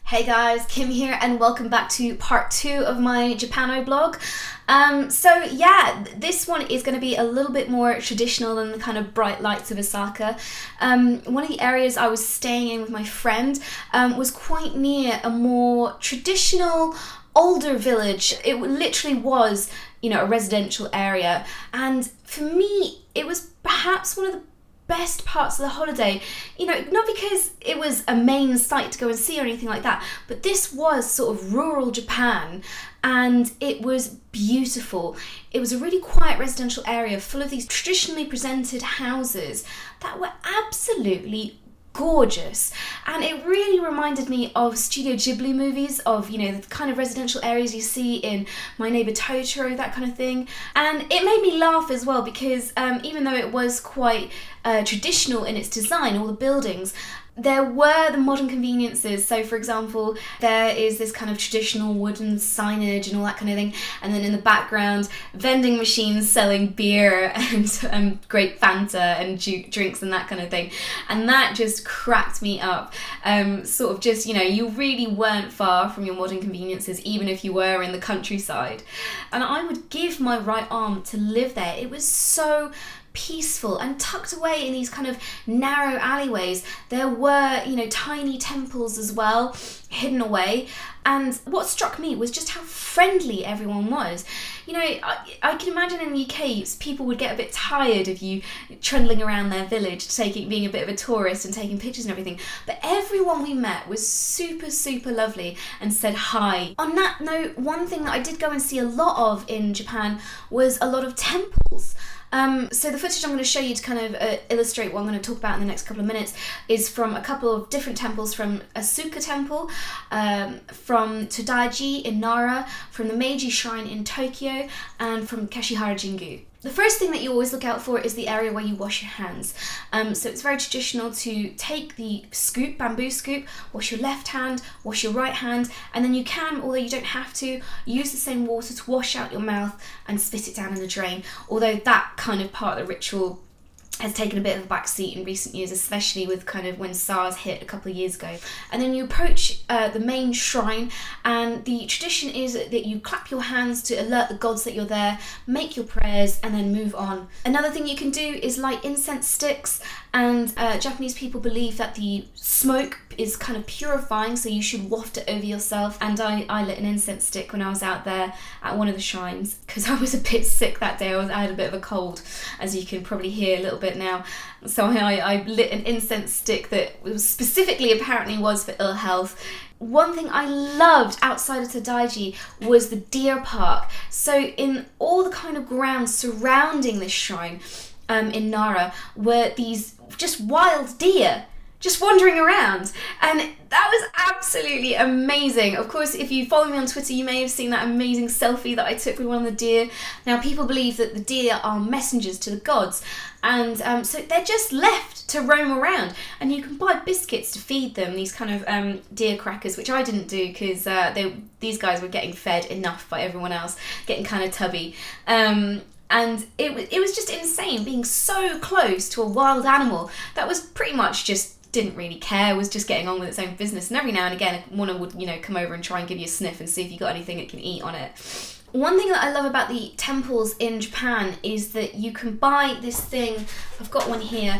Hey guys, Kim here and welcome back to part 2 of my Japano blog. This one is going to be a little bit more traditional than the kind of bright lights of Osaka. One of the areas I was staying in with my friend was quite near a more traditional, older village. It literally was, a residential area, and for me it was perhaps one of the best parts of the holiday, not because it was a main site to go and see or anything like that, but this was sort of rural Japan and it was beautiful. It was a really quiet residential area full of these traditionally presented houses that were absolutely gorgeous, and it really reminded me of Studio Ghibli movies, of the kind of residential areas you see in My Neighbor Totoro, that kind of thing. And it made me laugh as well because even though it was quite traditional in its design, all the buildings, there were the modern conveniences. So for example, there is this kind of traditional wooden signage and all that kind of thing, and then in the background, vending machines selling beer and great Fanta and drinks and that kind of thing. And that just cracked me up. You really weren't far from your modern conveniences, even if you were in the countryside. And I would give my right arm to live there. It was so peaceful and tucked away in these kind of narrow alleyways. There were, tiny temples as well, hidden away. And what struck me was just how friendly everyone was. I can imagine in the UK, people would get a bit tired of you trundling around their village, being a bit of a tourist and taking pictures and everything. But everyone we met was super, super lovely and said hi. On that note, one thing that I did go and see a lot of in Japan was a lot of temples. So the footage I'm going to show you to kind of illustrate what I'm going to talk about in the next couple of minutes is from a couple of different temples, from Asuka Temple, from Todai-ji in Nara, from the Meiji Shrine in Tokyo, and from Kashihara Jingu. The first thing that you always look out for is the area where you wash your hands. So it's very traditional to take the scoop, bamboo scoop, wash your left hand, wash your right hand, and then you can, although you don't have to, use the same water to wash out your mouth and spit it down in the drain. Although that kind of part of the ritual has taken a bit of a back seat in recent years, especially with kind of when SARS hit a couple of years ago. And then you approach the main shrine, and the tradition is that you clap your hands to alert the gods that you're there, make your prayers, and then move on. Another thing you can do is light incense sticks, and Japanese people believe that the smoke is kind of purifying, so you should waft it over yourself. And I lit an incense stick when I was out there at one of the shrines because I was a bit sick that day. I had a bit of a cold, as you can probably hear a little bit now. So I lit an incense stick that was specifically apparently was for ill health. One thing I loved outside of Todai-ji was the deer park. So in all the kind of grounds surrounding this shrine in Nara were these just wild deer just wandering around, and that was absolutely amazing. Of course, if you follow me on Twitter, you may have seen that amazing selfie that I took with one of the deer. Now, people believe that the deer are messengers to the gods, and so they're just left to roam around, and you can buy biscuits to feed them, these kind of deer crackers, which I didn't do because these guys were getting fed enough by everyone else, getting kind of tubby. And it was just insane being so close to a wild animal that was pretty much just didn't really care, was just getting on with its own business. And every now and again, one would come over and try and give you a sniff and see if you got anything it can eat on it. One thing that I love about the temples in Japan is that you can buy this thing. I've got one here.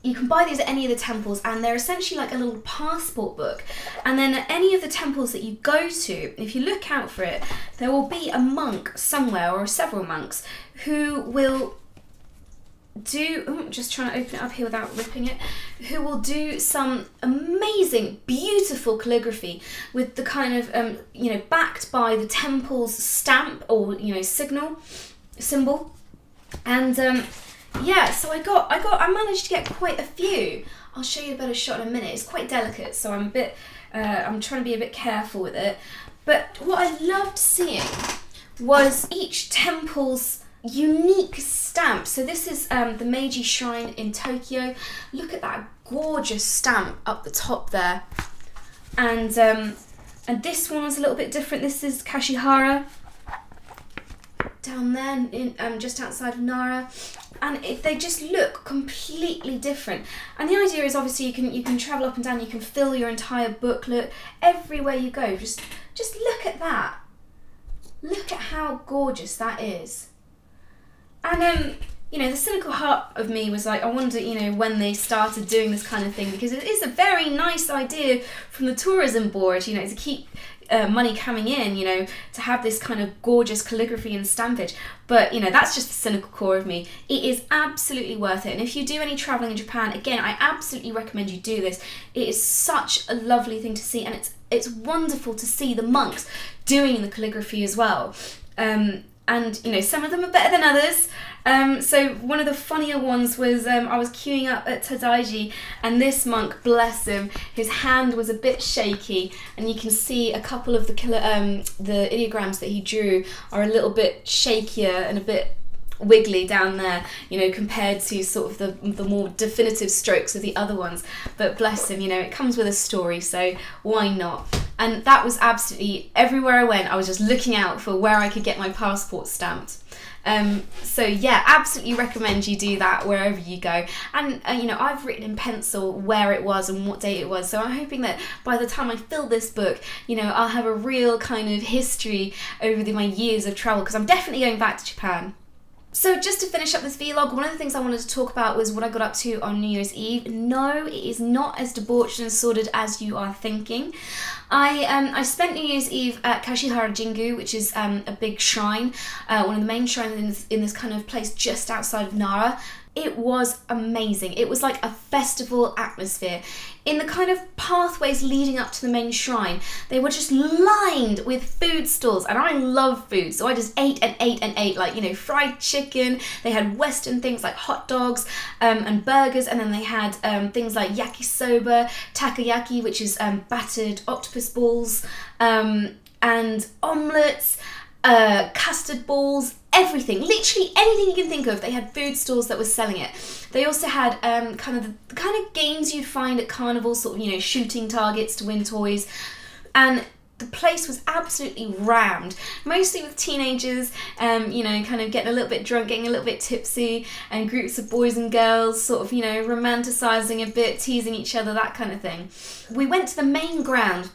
You can buy these at any of the temples, and they're essentially like a little passport book. And then at any of the temples that you go to, if you look out for it, there will be a monk somewhere, or several monks, who will just trying to open it up here without ripping it, who will do some amazing, beautiful calligraphy with the kind of, backed by the temple's stamp or, symbol. And, so I managed to get quite a few. I'll show you a better shot in a minute. It's quite delicate, so I'm trying to be a bit careful with it. But what I loved seeing was each temple's unique stamp. So this is the Meiji Shrine in Tokyo. Look at that gorgeous stamp up the top there. And this one was a little bit different. This is Kashihara. down there in just outside of Nara, and they just look completely different. And the idea is obviously you can travel up and down, you can fill your entire booklet everywhere you go. Just look at that. Look at how gorgeous that is. And the cynical heart of me was like, I wonder, when they started doing this kind of thing, because it is a very nice idea from the tourism board, to keep money coming in, to have this kind of gorgeous calligraphy and stampage. But, that's just the cynical core of me. It is absolutely worth it. And if you do any traveling in Japan, again, I absolutely recommend you do this. It is such a lovely thing to see, and it's wonderful to see the monks doing the calligraphy as well. And some of them are better than others. So one of the funnier ones was I was queuing up at todai-ji, and this monk, bless him, his hand was a bit shaky, and you can see a couple of the ideograms that he drew are a little bit shakier and a bit wiggly down there, compared to sort of the more definitive strokes of the other ones. But bless him, it comes with a story, so why not? And that was absolutely, everywhere I went, I was just looking out for where I could get my passport stamped. So yeah, absolutely recommend you do that wherever you go. And I've written in pencil where it was and what date it was, so I'm hoping that by the time I fill this book, I'll have a real kind of history over my years of travel, because I'm definitely going back to Japan. So just to finish up this vlog, one of the things I wanted to talk about was what I got up to on New Year's Eve. No, it is not as debauched and sordid as you are thinking. I spent New Year's Eve at Kashihara Jingu, which is a big shrine, one of the main shrines in this kind of place just outside of Nara. It was amazing. It was like a festival atmosphere. In the kind of pathways leading up to the main shrine, they were just lined with food stalls, and I love food, so I just ate and ate and ate, like, fried chicken. They had Western things like hot dogs and burgers, and then they had things like yakisoba, takoyaki, which is battered octopus balls, and omelettes, custard balls, everything, literally anything you can think of. They had food stalls that were selling it. They also had kind of games you'd find at carnival, sort of, shooting targets to win toys. And the place was absolutely rammed, mostly with teenagers, kind of getting a little bit drunk, getting a little bit tipsy, and groups of boys and girls sort of, romanticising a bit, teasing each other, that kind of thing. We went to the main ground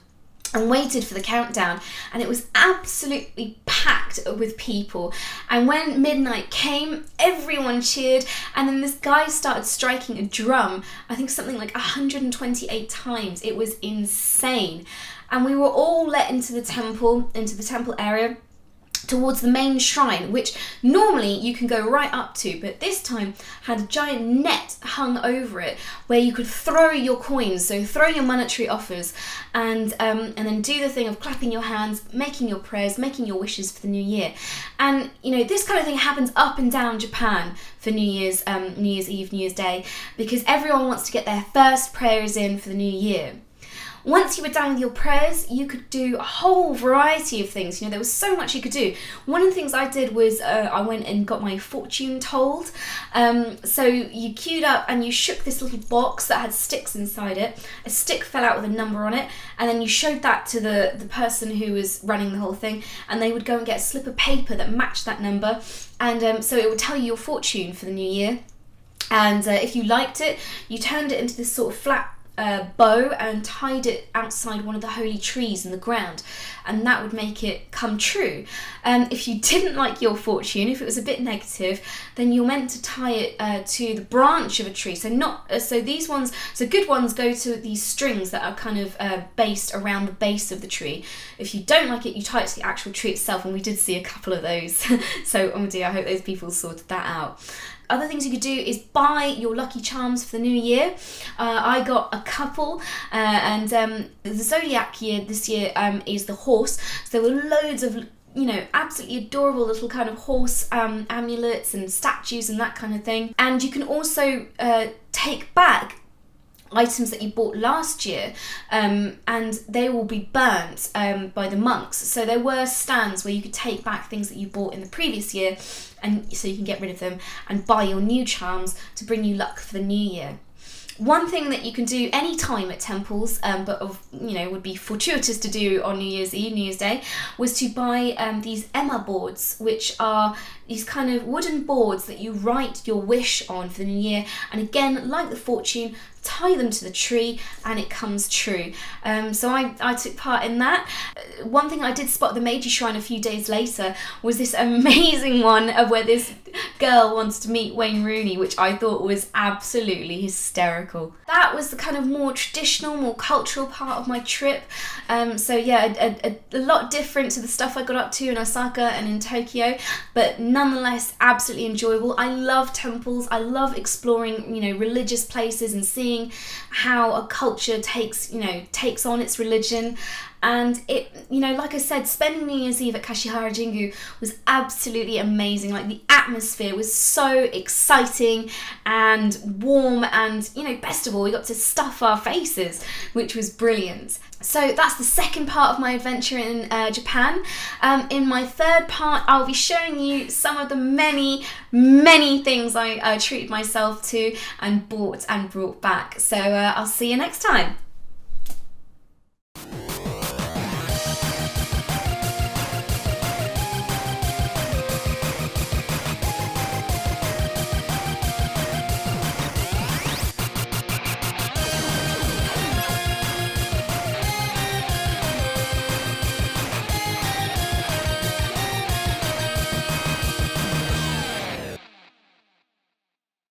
and waited for the countdown, and it was absolutely packed with people. And when midnight came, everyone cheered, and then this guy started striking a drum, I think something like 128 times. It was insane. And we were all let into the temple area, towards the main shrine, which normally you can go right up to, but this time had a giant net hung over it where you could throw your coins, so throw your monetary offers, and then do the thing of clapping your hands, making your prayers, making your wishes for the new year. And this kind of thing happens up and down Japan for New Year's Eve, New Year's Day, because everyone wants to get their first prayers in for the new year. Once you were done with your prayers, you could do a whole variety of things. There was so much you could do. One of the things I did was I went and got my fortune told. So you queued up and you shook this little box that had sticks inside it. A stick fell out with a number on it, and then you showed that to the person who was running the whole thing, and they would go and get a slip of paper that matched that number, and so it would tell you your fortune for the new year. And if you liked it, you turned it into this sort of flat bow and tied it outside one of the holy trees in the ground, and that would make it come true. If you didn't like your fortune, if it was a bit negative, then you're meant to tie it to the branch of a tree. So good ones go to these strings that are kind of based around the base of the tree. If you don't like it, you tie it to the actual tree itself, and we did see a couple of those. So oh dear, I hope those people sorted that out. Other things you could do is buy your lucky charms for the new year. I got a couple, and the zodiac year this year is the horse. So there were loads of absolutely adorable little kind of horse amulets and statues and that kind of thing. And you can also take back items that you bought last year, and they will be burnt by the monks. So there were stands where you could take back things that you bought in the previous year, and so you can get rid of them and buy your new charms to bring you luck for the new year. One thing that you can do anytime at temples, but would be fortuitous to do on New Year's Eve, New Year's Day, was to buy these Emma boards, which are these kind of wooden boards that you write your wish on for the new year, and again, like the fortune, tie them to the tree and it comes true. So I took part in that. One thing I did spot at the Meiji Shrine a few days later was this amazing one of where this girl wants to meet Wayne Rooney, which I thought was absolutely hysterical. That was the kind of more traditional, more cultural part of my trip. So yeah, a lot different to the stuff I got up to in Osaka and in Tokyo, but nonetheless absolutely enjoyable. I love temples. I love exploring, religious places and seeing how a culture takes on its religion. And it, like I said, spending New Year's Eve at Kashihara Jingu was absolutely amazing. Like, the atmosphere was so exciting and warm, and, best of all, we got to stuff our faces, which was brilliant. So that's the second part of my adventure in Japan. In my third part, I'll be showing you some of the many, many things I treated myself to and bought and brought back. So I'll see you next time.